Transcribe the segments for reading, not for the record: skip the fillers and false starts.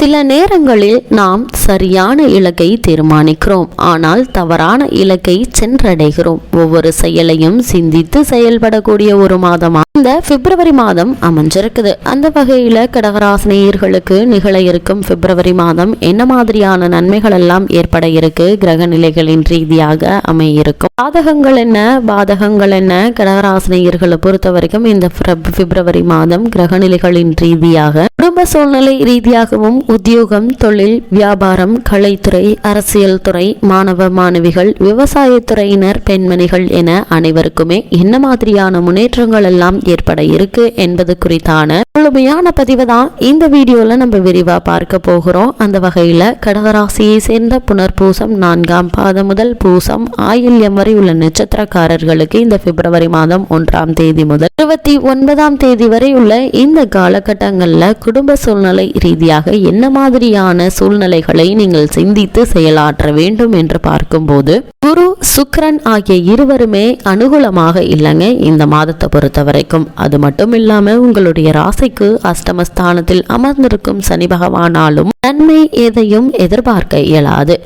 சில நேரங்களில் நாம் சரியான இலக்கை தீர்மானிக்கிறோம், ஆனால் தவறான இலக்கை சென்றடைகிறோம். ஒவ்வொரு செயலையும் சிந்தித்து செயல்படக்கூடிய ஒரு மாதமா இந்த பிப்ரவரி மாதம் அமைஞ்சிருக்குது. அந்த வகையில கடகராசினியர்களுக்கு நிகழ இருக்கும் பிப்ரவரி மாதம் என்ன மாதிரியான நன்மைகள் எல்லாம் ஏற்பட இருக்கு, கிரக நிலைகளின் ரீதியாக அமையிருக்கும், பாதகங்கள் என்ன பாதகங்கள் என்ன, கடகராசினியர்களை பொறுத்த வரைக்கும் இந்த பிப்ரவரி மாதம் கிரக நிலைகளின் ரீதியாக குடும்ப சூழ்நிலை ரீதியாகவும் உத்தியோகம், தொழில், வியாபாரம், கலைத்துறை, அரசியல் துறை, மாணவ மாணவிகள், விவசாயத்துறையினர், பெண்மணிகள் என அனைவருக்குமே என்ன மாதிரியான முன்னேற்றங்கள் எல்லாம் ஏற்பட இருக்கு என்பது குறித்தான முழுமையான பதிவு தான் இந்த வீடியோல நம்ம விரிவா பார்க்க போகிறோம். அந்த வகையில கடகராசியை சேர்ந்த புனர்பூசம் 4ஆம் பாதம் முதல் பூசம் ஆயில்யம் வரை உள்ள நட்சத்திரக்காரர்களுக்கு இந்த பிப்ரவரி மாதம் 1ஆம் தேதி முதல் 29ஆம் தேதி வரை உள்ள இந்த காலகட்டங்கள்ல குடும்ப சூழ்நிலை ரீதியாக என்ன மாதிரியான சூழ்நிலைகளை நீங்கள் சிந்தித்து செயலாற்ற வேண்டும் என்று பார்க்கும்போது குரு, சுக்கிரன் ஆகிய இருவருமே அனுகூலமாக இல்லைங்க இந்த மாதத்தை பொறுத்த வரைக்கும். அது மட்டும் இல்லாம உங்களுடைய ராசிக்கு அஷ்டமஸ்தானத்தில் அமர்ந்திருக்கும் சனி பகவானாலும் நன்மை எதையும் எதிர்பார்க்க இயலாது.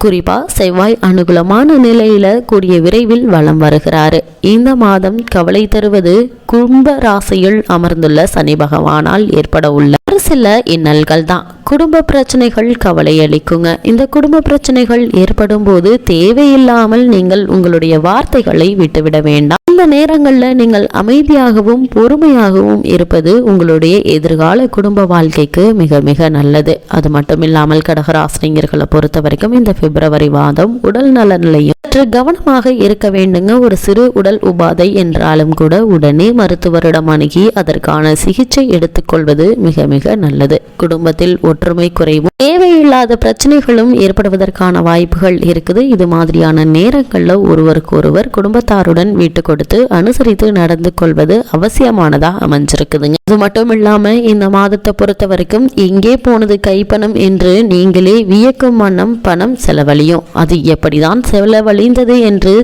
குறிப்பா செவ்வாய் அனுகூலமான நிலையில கூடிய விரைவில் வலம் வருகிறாரு. இந்த மாதம் கவலை தருவது கும்ப ராசியில் அமர்ந்துள்ள சனி பகவானால் ஏற்பட உள்ள ஒரு சில இன்னல்கள் தான். குடும்ப பிரச்சனைகள் கவலை அளிக்குங்க. இந்த குடும்ப பிரச்சனைகள் ஏற்படும் போது தேவையில்லாமல் நீங்கள் உங்களுடைய வார்த்தைகளை விட்டுவிட வேண்டாம். இந்த நேரங்களில் நீங்கள் அமைதியாகவும் பொறுமையாகவும் இருப்பது உங்களுடைய எதிர்கால குடும்ப வாழ்க்கைக்கு மிக மிக நல்லது. அது மட்டும் இல்லாமல் கடகராசினியர்களை பொறுத்த வரைக்கும் இந்த பிப்ரவரி மாதம் உடல் நலனிலையும் சற்று கவனமாக இருக்க வேண்டுங்க. ஒரு சிறு உடல் உபாதை என்றாலும் கூட உடனே மருத்துவரிடம் அணுகி அதற்கான சிகிச்சை எடுத்துக்கொள்வது மிக மிக நல்லது. குடும்பத்தில் ஒற்றுமை குறைவும் தேவையில்லாத பிரச்சனைகளும் ஏற்படுவதற்கான வாய்ப்புகள் இருக்குது. இது மாதிரியான நேரங்கள்ல ஒருவருக்கு ஒருவர் குடும்பத்தாருடன் வீட்டு கொடுத்து அனுசரித்து நடந்து கொள்வது அவசியமானதா அமைஞ்சிருக்குதுங்க. அது மட்டும் இல்லாம இந்த மாதத்தை பொறுத்த வரைக்கும் எங்கே போனது கைப்பணம் என்று நீங்களே வியக்கும் வண்ணம் பணம் செலவழியும். அது எப்படிதான் செலவழிந்தது என்று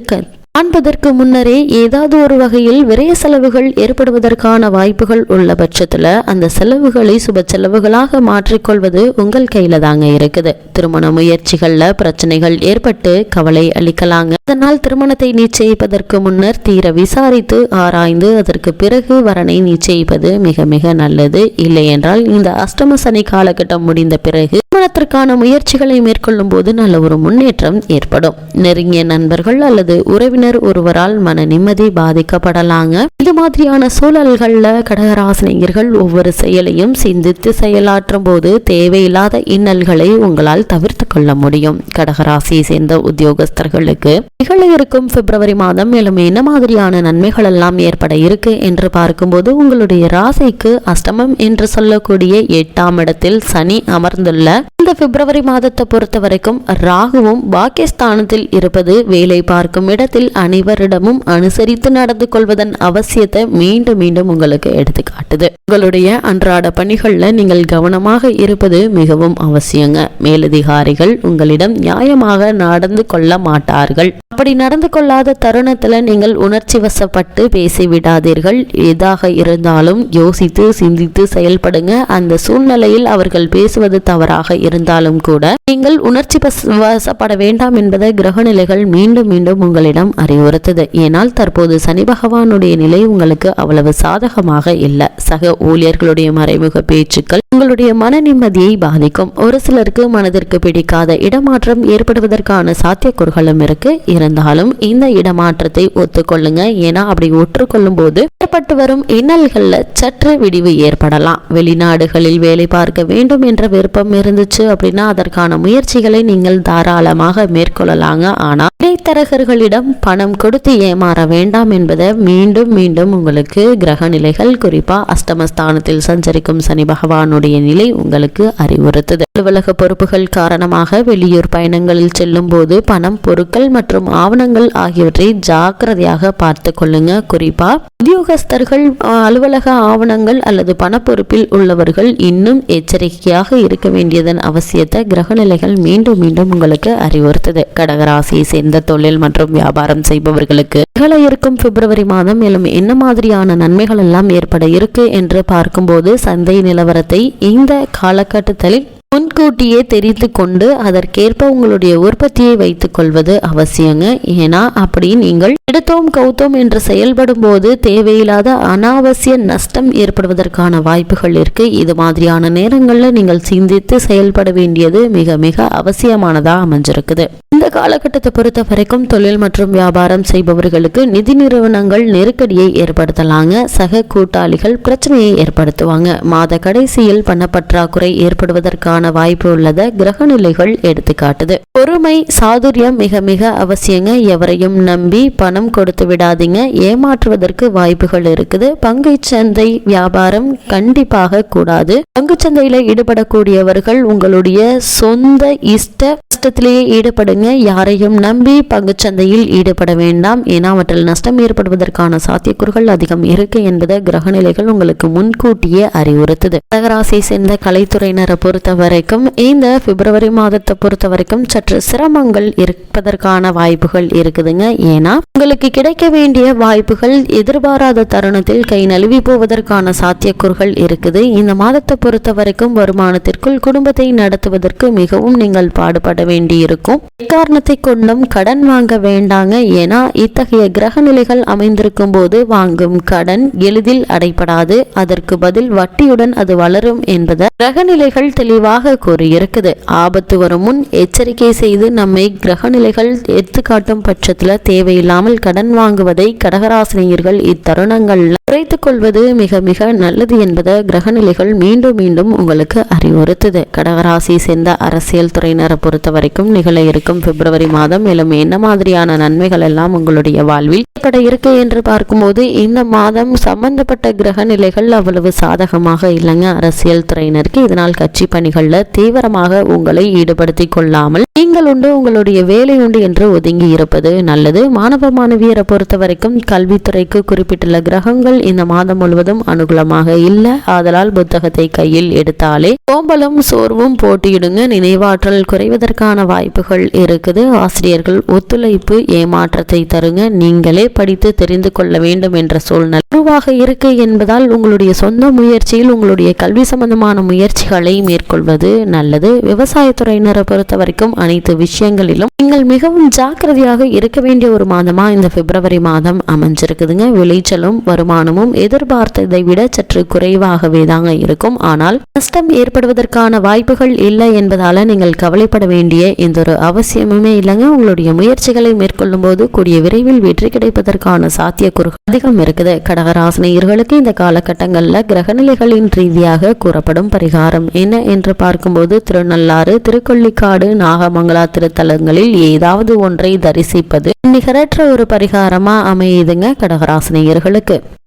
காண்பதற்கு முன்னரே ஏதாவது ஒரு வகையில் விரைய செலவுகள் ஏற்படுவதற்கான வாய்ப்புகள் உள்ள பட்சத்துல அந்த செலவுகளை சுப செலவுகளாக மாற்றிக்கொள்வது உங்கள் கையில தாங்க இருக்குது. திருமண முயற்சிகள்ல பிரச்சனைகள் ஏற்பட்டு கவலை அளிக்கலாங்க. அதனால் திருமணத்தை நிச்சயிப்பதற்கு முன்னர் தீர விசாரித்து ஆராய்ந்து அதற்கு பிறகு வரனை நிச்சயிப்பது மிக மிக நல்லது. இல்லை என்றால் இந்த அஷ்டம சனி காலகட்டம் முடிந்த பிறகு திருமணத்திற்கான முயற்சிகளை மேற்கொள்ளும் போது நல்ல ஒரு முன்னேற்றம் ஏற்படும். நெருங்கிய நண்பர்கள் அல்லது உறவினர் ஒருவரால் மன நிம்மதி பாதிக்கப்படலாங்க. இது மாதிரியான சூழல்கள்ல கடகராசினியர்கள் ஒவ்வொரு செயலையும் சிந்தித்து செயலாற்றும் போது தேவையில்லாத இன்னல்களை உங்களால் தவிர்த்து கொள்ள முடியும். கடகராசியை சேர்ந்த உத்தியோகஸ்தர்களுக்கு நிகழ இருக்கும் பிப்ரவரி மாதம் மேலும் என்ன மாதிரியான நன்மைகள் எல்லாம் ஏற்பட இருக்கு என்று பார்க்கும்போது உங்களுடைய ராசிக்கு அஷ்டமம் என்று சொல்லக்கூடிய 8ஆம் இடத்தில் சனி அமர்ந்துள்ள இந்த பிப்ரவரி மாதத்தை பொறுத்த வரைக்கும் ராகுவும் பாக்கியஸ்தானத்தில் இருப்பது வேலை பார்க்கும் இடத்தில் அனைவரிடமும் அனுசரித்து நடந்து கொள்வதன் அவசியத்தை மீண்டும் மீண்டும் உங்களுக்கு எடுத்து காட்டுது. உங்களுடைய அன்றாட பணிகள்ல நீங்கள் கவனமாக இருப்பது மிகவும் அவசியங்க. மேலதிகாரிகள் உங்களிடம் நியாயமாக நடந்து கொள்ள மாட்டார்கள். அப்படி நடந்து கொள்ளாத தருணத்துல நீங்கள் உணர்ச்சி வசப்பட்டு பேசிவிடாதீர்கள். எதாக இருந்தாலும் யோசித்து சிந்தித்து செயல்படுங்க. அந்த சூழ்நிலையில் அவர்கள் பேசுவது தவறாக இருந்தாலும் கூட நீங்கள் உணர்ச்சி வசப்பட வேண்டாம் என்பதை கிரகநிலைகள் மீண்டும் மீண்டும் உங்களிடம் அறிவுறுத்தது. ஏனால் தற்போது சனி பகவானுடைய நிலை உங்களுக்கு அவ்வளவு சாதகமாக இல்லை. சக ஊழியர்களுடைய மறைமுக பேச்சுக்கள் உங்களுடைய மன நிம்மதியை பாதிக்கும். ஒரு சிலருக்கு மனதிற்கு பிடிக்காத இடமாற்றம் ஏற்படுவதற்கான சாத்தியக்கூறுகளும் இருக்கு. இருந்தாலும் இந்த இடமாற்றத்தை ஒத்துக்கொள்ளுங்க. ஏன்னா அப்படி ஒற்றுக்கொள்ளும் போது ஏற்பட்டு வரும் இன்னல்கள்ல சற்று விடிவு ஏற்படலாம். வெளிநாடுகளில் வேலை பார்க்க வேண்டும் என்ற விருப்பம் இருந்துச்சு அப்படின்னா அதற்கான முயற்சிகளை நீங்கள் தாராளமாக மேற்கொள்ளலாங்க. ஆனால் இடைத்தரகர்களிடம் பணம் கொடுத்து ஏமாற வேண்டாம் என்பதை மீண்டும் மீண்டும் உங்களுக்கு கிரக நிலைகள் குறிப்பா அஷ்டமஸ்தானத்தில் சஞ்சரிக்கும் சனி பகவானுடைய நிலை உங்களுக்கு அறிவுறுத்துது. அலுவலக பொறுப்புகள் காரணமாக வெளியூர் பயணங்களில் செல்லும் போது பணம், பொருட்கள் மற்றும் ஆவணங்கள் ஆகியவற்றை ஜாக்கிரதையாக பார்த்து கொள்ளுங்க. குறிப்பா உத்தியோகஸ்தர்கள், அலுவலக ஆவணங்கள் அல்லது பண பொறுப்பில் உள்ளவர்கள் இன்னும் எச்சரிக்கையாக இருக்க வேண்டியதன் அவசியத்தை கிரகநிலைகள் மீண்டும் மீண்டும் உங்களுக்கு அறிவுறுத்துது. கடகராசியை சேர்ந்த தொழில் மற்றும் வியாபாரம் செய்பவர்களுக்கு நிகழ இருக்கும் பிப்ரவரி மாதம் மேலும் என்ன மாதிரியான நன்மைகள் எல்லாம் ஏற்பட இருக்கு என்று பார்க்கும்போது சந்தை நிலவரத்தை இந்த காலகட்டத்தில் முன்கூட்டியே தெரிந்து கொண்டு அதற்கேற்ப உங்களுடைய உற்பத்தியை வைத்துக் கொள்வது அவசியங்க. ஏன்னா அப்படி நீங்கள் எடுத்தோம் கவுத்தோம் என்று செயல்படும் போது தேவையில்லாத அனாவசிய நஷ்டம் ஏற்படுவதற்கான வாய்ப்புகள் இருக்கு. இது மாதிரியான நேரங்கள்ல நீங்கள் சிந்தித்து செயல்பட வேண்டியது மிக மிக அவசியமானதா அமைஞ்சிருக்குது. இந்த காலகட்டத்தை பொறுத்த வரைக்கும் தொழில் மற்றும் வியாபாரம் செய்பவர்களுக்கு நிதி நிறுவனங்கள் நெருக்கடியை ஏற்படுத்தலாங்க. சக கூட்டாளிகள் பிரச்சனையை ஏற்படுத்துவாங்க. மாத கடைசியில் பணப்பற்றாக்குறை ஏற்படுவதற்கான வாய்ப்பு உள்ளத கிரக நிலைகள் எடுத்துக்காட்டுது. பொறுமை சாதுரியம் மிக மிக அவசியங்க. எவரையும் நம்பி பணம் கொடுத்து விடாதீங்க. ஏமாற்றுவதற்கு வாய்ப்புகள் இருக்குது. பங்கு சந்தை வியாபாரம் கண்டிப்பாக கூடாது. பங்கு சந்தையில ஈடுபடக்கூடியவர்கள் உங்களுடைய சொந்த இஷ்டத்திலேயே ஈடுபடுங்க. யாரையும் நம்பி பங்கு சந்தையில் ஈடுபட வேண்டாம். ஏன்னா அவற்றில் நஷ்டம் ஏற்படுவதற்கான சாத்தியக்கூறுகள் அதிகம் இருக்கு என்பதை கிரகநிலைகள் உங்களுக்கு முன்கூட்டியே அறிவுறுத்துது. கடகராசியை சேர்ந்த கலைத்துறையினரை பொறுத்த வரைக்கும் இந்த பிப்ரவரி மாதத்தை பொறுத்த வரைக்கும் சற்று சிரமங்கள் இருப்பதற்கான வாய்ப்புகள் இருக்குதுங்க. ஏன்னா உங்களுக்கு கிடைக்க வேண்டிய வாய்ப்புகள் எதிர்பாராத தருணத்தில் கை நழுவி போவதற்கான சாத்தியக்கூறுகள் இருக்குது. இந்த மாதத்தை பொறுத்த வரைக்கும் வருமானத்திற்குள் குடும்பத்தை நடத்துவதற்கு மிகவும் நீங்கள் பாடுபட வேண்டியிருக்கும். எக்காரணத்தை கொண்டும் கடன் வாங்க வேண்டாங்க. ஏன்னா இத்தகைய கிரக நிலைகள் அமைந்திருக்கும் போது வாங்கும் கடன் எளிதில் அடைபடாது. அதற்கு பதில் வட்டியுடன் அது வளரும் என்பதை கிரகநிலைகள் தெளிவாக கூறியிருக்குது. ஆபத்து வரும் முன் எச்சரிக்கை செய்து நம்மை கிரகநிலைகள் எடுத்துக்காட்டும் பட்சத்துல தேவையில்லாமல் கடன் வாங்குவதை கடகராசினியர்கள் இத்தருணங்கள்ல குறைத்துக் கொள்வது மிக மிக நல்லது என்பதை கிரகநிலைகள் மீண்டும் மீண்டும் உங்களுக்கு அறிவுறுத்துது. கடகராசியை சேர்ந்த அரசியல் துறையினரை பொறுத்த வரைக்கும் நிகழ இருக்கும் பிப்ரவரி மாதம் மேலும் என்ன மாதிரியான நன்மைகள் எல்லாம் உங்களுடைய வாழ்வில் ஏற்பட இருக்கு என்று பார்க்கும்போது இந்த மாதம் சம்பந்தப்பட்ட கிரக நிலைகள் அவ்வளவு சாதகமாக இல்லைங்க அரசியல் துறையினருக்கு. இதனால் கட்சி பணிகள்ல தீவிரமாக உங்களை ஈடுபடுத்திக் கொள்ளாமல் நீங்கள் உண்டு உங்களுடைய வேலை உண்டு என்று ஒதுங்கி இருப்பது நல்லது. மாணவ மாணவியரை பொறுத்த வரைக்கும் கல்வித்துறைக்கு குறிப்பிட்டுள்ள கிரகங்கள் இந்த மாதம் முழுவதும் அனுகூலமாக இல்லை. ஆதலால் புத்தகத்தை கையில் எடுத்தாலே சோம்பலும் சோர்வும் போட்டியிடுங்க. நினைவாற்றல் குறைவதற்கான வாய்ப்புகள் இருக்குது. ஆசிரியர்கள் ஒத்துழைப்பு ஏமாற்றத்தை தருங்க. நீங்களே படித்து தெரிந்து கொள்ள வேண்டும் என்ற சூழ்நிலை உருவாக இருக்கு என்பதால் உங்களுடைய சொந்த முயற்சியில் உங்களுடைய கல்வி சம்பந்தமான முயற்சிகளை மேற்கொள்வது நல்லது. விவசாயத்துறையினரை பொறுத்த வரைக்கும் அனைத்து விஷயங்களிலும் நீங்கள் மிகவும் ஜாக்கிரதையாக இருக்க வேண்டிய ஒரு மாதமா இந்த பிப்ரவரி மாதம் அமைஞ்சிருக்குதுங்க. விளைச்சலும் வருமானமும் எதிர்பார்த்ததை விட சற்று குறைவாகவே தாங்க இருக்கும். ஆனால் நஷ்டம் ஏற்படுவதற்கான வாய்ப்புகள் இல்லை என்பதால நீங்கள் கவலைப்பட வேண்டிய எந்த ஒரு அவசியமுமே இல்லைங்க. உங்களுடைய முயற்சிகளை மேற்கொள்ளும் போது கூடிய விரைவில் வெற்றி கிடைப்பதற்கான சாத்தியக்கூறுகள் அதிகம் இருக்குது. கடகராசினியர்களுக்கு இந்த காலகட்டங்களில் கிரகநிலைகளின் ரீதியாக கூறப்படும் பரிகாரம் என்ன என்று பார்க்கும்போது திருநள்ளாறு, திருக்கொள்ளிக்காடு, நாகமங்கலா திருத்தலங்களில் ஏதாவது ஒன்றை தரிசிப்பது நிகரற்ற ஒரு பரிகாரமா அமையுதுங்க கடகராசினியர்களுக்கு.